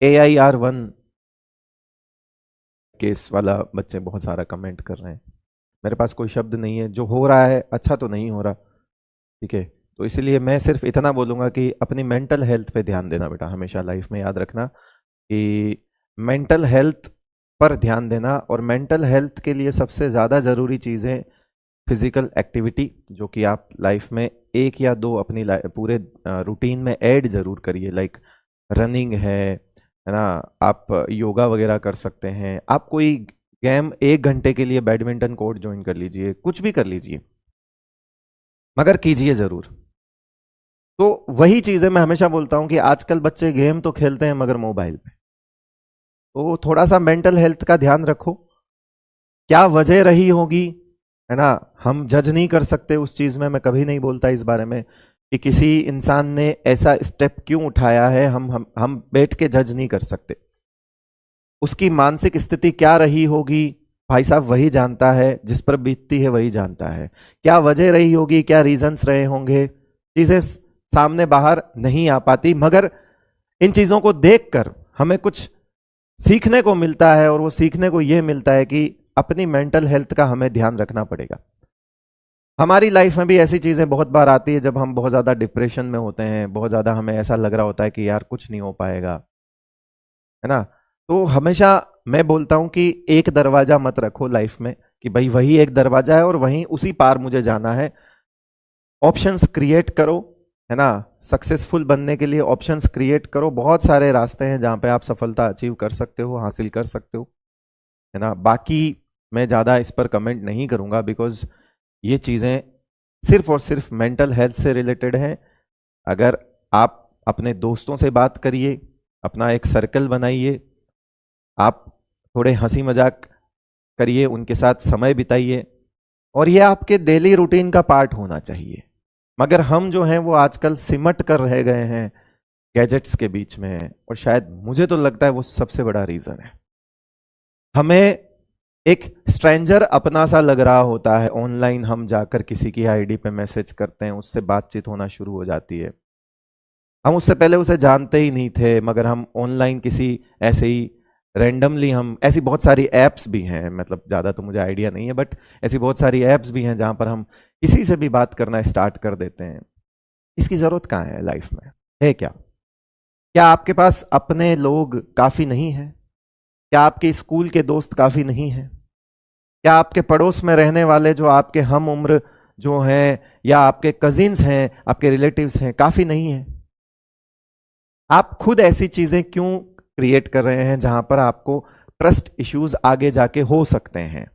AIR1 case वाला बच्चे बहुत सारा कमेंट कर रहे हैं। मेरे पास कोई शब्द नहीं है, जो हो रहा है अच्छा तो नहीं हो रहा, ठीक है। तो इसलिए मैं सिर्फ इतना बोलूँगा कि अपनी मेंटल हेल्थ पे ध्यान देना बेटा, हमेशा लाइफ में याद रखना कि मेंटल हेल्थ पर ध्यान देना। और मेंटल हेल्थ के लिए सबसे ज़्यादा ज़रूरी चीज़ है फिजिकल एक्टिविटी, जो कि आप लाइफ में 1 या 2 अपनी पूरे रूटीन में ऐड ज़रूर करिए। लाइक रनिंग है ना, आप योगा वगैरह कर सकते हैं, आप कोई गेम 1 घंटे के लिए बैडमिंटन कोर्ट ज्वाइन कर लीजिए, कुछ भी कर लीजिए, मगर कीजिए ज़रूर। तो वही चीज़ है, मैं हमेशा बोलता हूं कि आजकल बच्चे गेम तो खेलते हैं मगर मोबाइल पे। तो थोड़ा सा मेंटल हेल्थ का ध्यान रखो। क्या वजह रही होगी, है ना, हम जज नहीं कर सकते उस चीज में। मैं कभी नहीं बोलता इस बारे में कि किसी इंसान ने ऐसा स्टेप क्यों उठाया है, हम बैठ के जज नहीं कर सकते। उसकी मानसिक स्थिति क्या रही होगी, भाई साहब वही जानता है, जिस पर बीतती है वही जानता है। क्या वजह रही होगी, क्या रीजंस रहे होंगे, चीजें सामने बाहर नहीं आ पाती, मगर इन चीजों को देखकर हमें कुछ सीखने को मिलता है। और वो सीखने को यह मिलता है कि अपनी मेंटल हेल्थ का हमें ध्यान रखना पड़ेगा। हमारी लाइफ में भी ऐसी चीजें बहुत बार आती है जब हम बहुत ज्यादा डिप्रेशन में होते हैं, बहुत ज्यादा हमें ऐसा लग रहा होता है कि यार कुछ नहीं हो पाएगा, है ना। तो हमेशा मैं बोलता हूं कि एक दरवाजा मत रखो लाइफ में कि भाई वही एक दरवाजा है और वहीं उसी पार मुझे जाना है। ऑप्शंस क्रिएट करो, है ना। सक्सेसफुल बनने के लिए ऑप्शंस क्रिएट करो। बहुत सारे रास्ते हैं जहां पे आप सफलता अचीव कर सकते हो, हासिल कर सकते हो, है ना। बाकी मैं ज़्यादा इस पर कमेंट नहीं करूँगा, बिकॉज ये चीज़ें सिर्फ और सिर्फ मेंटल हेल्थ से रिलेटेड हैं। अगर आप अपने दोस्तों से बात करिए, अपना एक सर्कल बनाइए, आप थोड़े हंसी मजाक करिए, उनके साथ समय बिताइए, और ये आपके डेली रूटीन का पार्ट होना चाहिए। मगर हम जो हैं वो आजकल सिमट कर रह गए हैं गैजेट्स के बीच में, और शायद मुझे तो लगता है वो सबसे बड़ा रीज़न है। हमें एक स्ट्रेंजर अपना सा लग रहा होता है, ऑनलाइन हम जाकर किसी की आईडी पे मैसेज करते हैं, उससे बातचीत होना शुरू हो जाती है। हम उससे पहले उसे जानते ही नहीं थे, मगर हम ऑनलाइन किसी ऐसे ही रैंडमली, हम ऐसी बहुत सारी ऐप्स भी हैं, मतलब ज़्यादा तो मुझे आइडिया नहीं है, बट ऐसी बहुत सारी ऐप्स भी हैं जहां पर हम किसी से भी बात करना स्टार्ट कर देते हैं। इसकी ज़रूरत कहाँ है लाइफ में, है क्या? क्या आपके पास अपने लोग काफ़ी नहीं हैं? क्या आपके स्कूल के दोस्त काफ़ी नहीं हैं? क्या आपके पड़ोस में रहने वाले जो आपके हम उम्र जो हैं, या आपके कजिन्स हैं, आपके रिलेटिव्स हैं, काफी नहीं है? आप खुद ऐसी चीजें क्यों क्रिएट कर रहे हैं जहां पर आपको ट्रस्ट इश्यूज आगे जाके हो सकते हैं?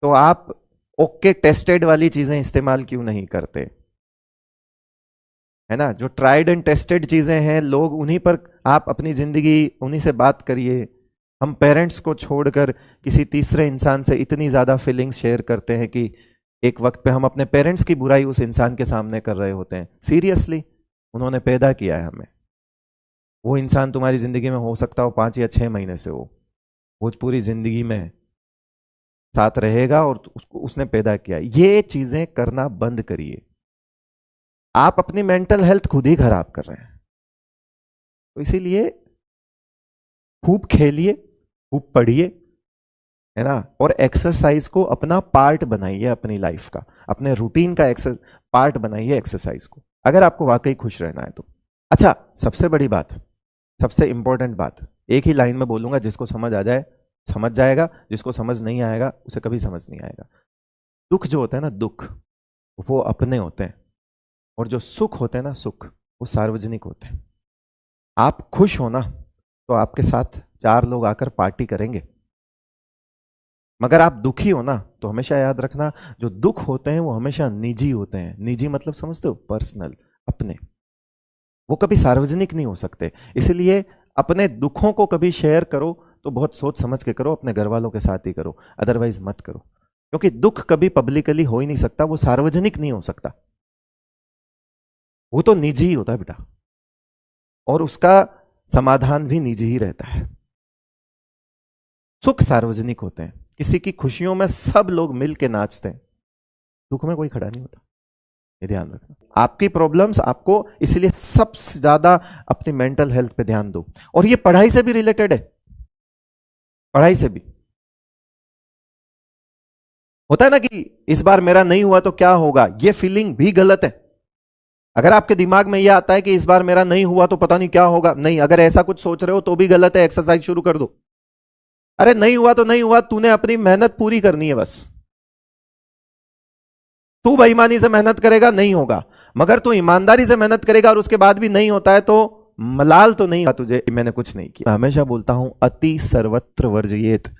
तो आप ओके टेस्टेड वाली चीजें इस्तेमाल क्यों नहीं करते, है ना। जो ट्राइड एंड टेस्टेड चीजें हैं, लोग उन्हीं पर आप अपनी जिंदगी उन्हीं से बात करिए। हम पेरेंट्स को छोड़कर किसी तीसरे इंसान से इतनी ज्यादा फीलिंग्स शेयर करते हैं कि एक वक्त पे हम अपने पेरेंट्स की बुराई उस इंसान के सामने कर रहे होते हैं। सीरियसली, उन्होंने पैदा किया है हमें। वो इंसान तुम्हारी जिंदगी में हो सकता हो 5 या 6 महीने से हो, वो पूरी जिंदगी में साथ रहेगा, और उसको उसने पैदा किया। ये चीजें करना बंद करिए। आप अपनी मेंटल हेल्थ खुद ही खराब कर रहे हैं। तो इसीलिए खूब खेलिए, खूब पढ़िए, है ना। और एक्सरसाइज को अपना पार्ट बनाइए, अपनी लाइफ का, अपने रूटीन का पार्ट बनाइए एक्सरसाइज को, अगर आपको वाकई खुश रहना है तो। अच्छा, सबसे बड़ी बात, सबसे इंपॉर्टेंट बात, एक ही लाइन में बोलूंगा, जिसको समझ आ जाए समझ जाएगा, जिसको समझ नहीं आएगा उसे कभी समझ नहीं आएगा। दुख जो होता है ना, दुख वो अपने होते हैं, और जो सुख होते हैं ना, सुख वो सार्वजनिक होते हैं। आप खुश हो ना, तो आपके साथ 4 लोग आकर पार्टी करेंगे। मगर आप दुखी हो ना, तो हमेशा याद रखना, जो दुख होते हैं वो हमेशा निजी होते हैं। निजी मतलब समझते हो, पर्सनल, अपने। वो कभी सार्वजनिक नहीं हो सकते। इसलिए अपने दुखों को कभी शेयर करो तो बहुत सोच समझ के करो, अपने घर वालों के साथ ही करो, अदरवाइज मत करो। क्योंकि दुख कभी पब्लिकली हो ही नहीं सकता, वो सार्वजनिक नहीं हो सकता, वो तो निजी ही होता है बेटा, और उसका समाधान भी निजी ही रहता है। सुख सार्वजनिक होते हैं, किसी की खुशियों में सब लोग मिल के नाचते हैं, दुख में कोई खड़ा नहीं होता। ये ध्यान रखना। आपकी प्रॉब्लम्स आपको, इसलिए सबसे ज्यादा अपनी मेंटल हेल्थ पे ध्यान दो। और ये पढ़ाई से भी रिलेटेड है, पढ़ाई से भी होता है ना कि इस बार मेरा नहीं हुआ तो क्या होगा, ये फीलिंग भी गलत है। अगर आपके दिमाग में यह आता है कि इस बार मेरा नहीं हुआ तो पता नहीं क्या होगा, नहीं, अगर ऐसा कुछ सोच रहे हो तो भी गलत है। एक्सरसाइज शुरू कर दो। अरे नहीं हुआ तो नहीं हुआ, तूने अपनी मेहनत पूरी करनी है बस। तू बेईमानी से मेहनत करेगा नहीं होगा, मगर तू ईमानदारी से मेहनत करेगा और उसके बाद भी नहीं होता है तो मलाल तो नहीं हुआ तुझे, मैंने कुछ नहीं किया। हमेशा बोलता हूं अति सर्वत्र वर्जयेत।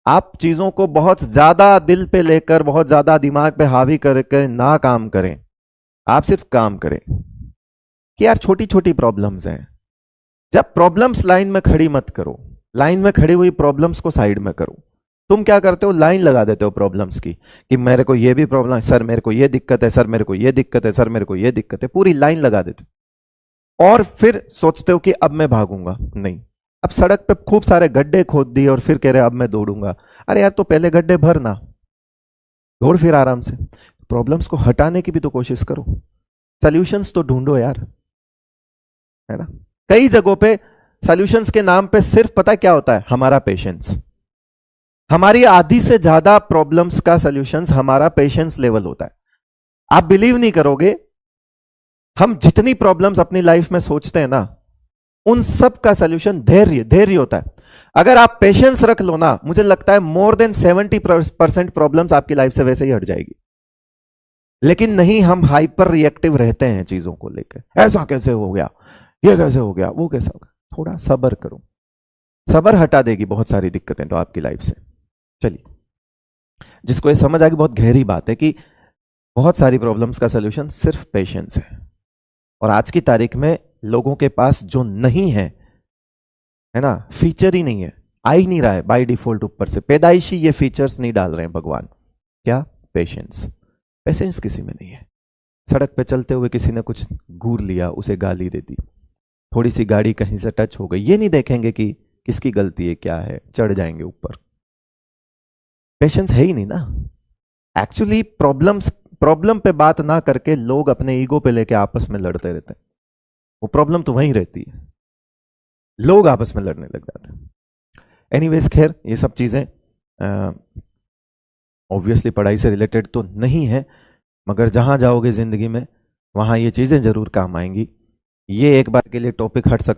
आप चीजों को बहुत ज्यादा दिल पे लेकर, बहुत ज्यादा दिमाग पे हावी करके ना काम करें। आप सिर्फ काम करें कि यार छोटी छोटी प्रॉब्लम्स हैं। जब प्रॉब्लम्स लाइन में खड़ी मत करो, लाइन में खड़ी हुई प्रॉब्लम्स को साइड में करो। तुम क्या करते हो, लाइन लगा देते हो प्रॉब्लम्स की कि मेरे को ये भी प्रॉब्लम है सर, मेरे को ये दिक्कत है सर, मेरे को ये दिक्कत है सर, मेरे को ये दिक्कत है, पूरी लाइन लगा देते हो। और फिर सोचते हो कि अब मैं भागूंगा, नहीं, अब सड़क पे खूब सारे गड्ढे खोद दिए और फिर कह रहे अब मैं दौड़ूंगा। अरे यार तो पहले गड्ढे भरना, दौड़ फिर आराम से। प्रॉब्लम्स को हटाने की भी तो कोशिश करो, सॉल्यूशंस तो ढूंढो यार, है ना। कई जगहों पे सॉल्यूशंस के नाम पे सिर्फ पता क्या होता है, हमारा पेशेंस। हमारी आधी से ज्यादा प्रॉब्लम्स का सॉल्यूशंस हमारा पेशेंस लेवल होता है। आप बिलीव नहीं करोगे, हम जितनी प्रॉब्लम्स अपनी लाइफ में सोचते हैं ना, उन सब का सॉल्यूशन धैर्य, धैर्य होता है। अगर आप पेशेंस रख लो ना, मुझे लगता है मोर देन 70% प्रॉब्लम्स आपकी लाइफ से वैसे ही हट जाएगी। लेकिन नहीं, हम हाइपर रिएक्टिव रहते हैं चीजों को लेकर। ऐसा कैसे हो गया, ये कैसे हो गया, वो कैसे हो गया। थोड़ा सब्र करो, सब्र हटा देगी बहुत सारी दिक्कतें तो आपकी लाइफ से। चलिए, जिसको ये समझ आ गई, बहुत गहरी बात है कि बहुत सारी प्रॉब्लम्स का सलूशन सिर्फ पेशेंस है। और आज की तारीख में लोगों के पास जो नहीं है, है ना, फीचर ही नहीं है, आ ही नहीं रहा है बाय डिफॉल्ट। ऊपर से पैदाइशी ये फीचर्स नहीं डाल रहे हैं भगवान। क्या? पेशेंस। पेशेंस किसी में नहीं है। सड़क पे चलते हुए किसी ने कुछ घूर लिया, उसे गाली दे दी, थोड़ी सी गाड़ी कहीं से टच हो गई, ये नहीं देखेंगे कि किसकी गलती है, क्या है, चढ़ जाएंगे ऊपर। पेशेंस है ही नहीं ना। एक्चुअली प्रॉब्लम पे बात ना करके लोग अपने ईगो पे लेके आपस में लड़ते रहते हैं। वो प्रॉब्लम तो वहीं रहती है, लोग आपस में लड़ने लग जाते हैं। एनीवेज, खैर, ये सब चीजें ऑब्वियसली पढ़ाई से रिलेटेड तो नहीं है, मगर जहां जाओगे जिंदगी में वहां ये चीजें जरूर काम आएंगी। ये एक बार के लिए टॉपिक हट सकता है।